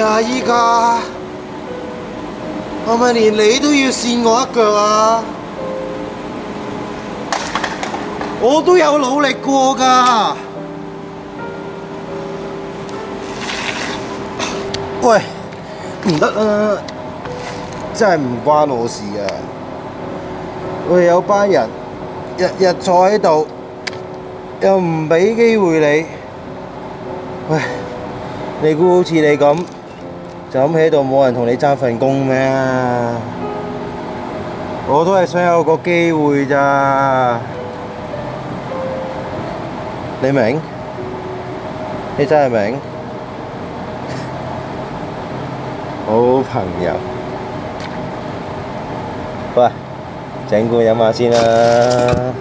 啊？依家係咪連你都要跣我一腳啊？我都有努力過㗎。喂，唔得啊！真係唔關我事啊！我哋有班人日日坐喺度，又唔俾機會你。喂，你估好似你咁就咁喺度冇人同你爭份工咩？我都係想有個機會咋。你明？你真係明？好朋友，喂，整罐飲下先啦。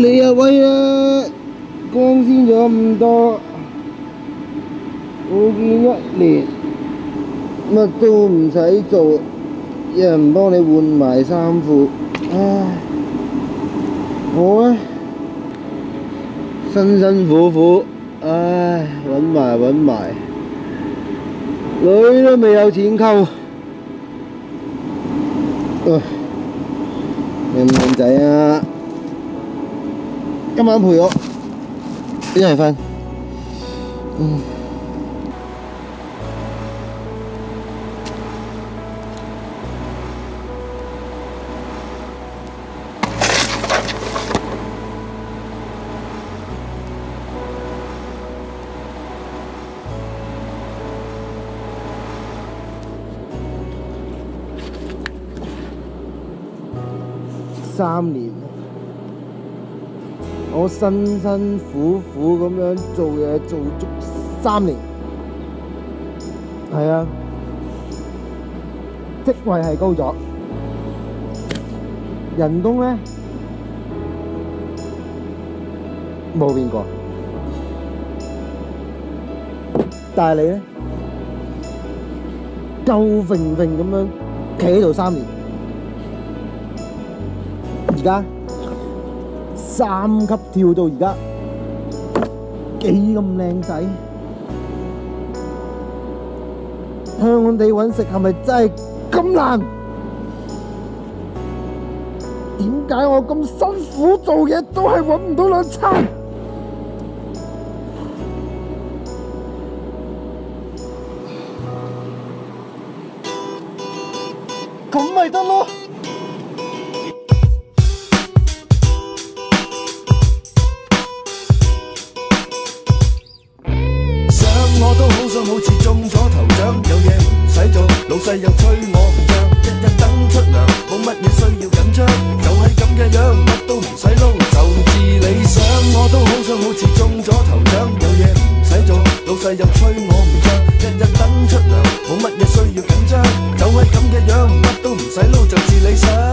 你啊威啊，光鮮咗咁多，我見一年乜都唔使做，有人幫你換埋衫褲，唉，我呢辛辛苦苦，唉，揾埋，女都未有錢溝，靚唔靚仔啊？今晚陪我一齊瞓。3年。我辛辛苦苦咁樣做嘢做足3年，係啊，職位係高咗，人工呢冇變過，但係你呢夠揈揈咁樣企喺度3年，而家3級跳到而家，幾咁靚仔？香港地揾食係咪真係咁難？點解我咁辛苦做嘢都係揾唔到2餐？咁咪得咯！我都好想好似中咗頭獎，有嘢唔使做，老細又催我唔漲，日日等出糧，冇乜嘢需要緊張，就係咁嘅樣，乜都唔使撈，就至理想。我都好想好似中咗頭獎，有嘢唔使做，老細又催我唔漲，日日等出糧，冇乜嘢需要緊張，就係咁嘅樣，乜都唔使撈，就至理想。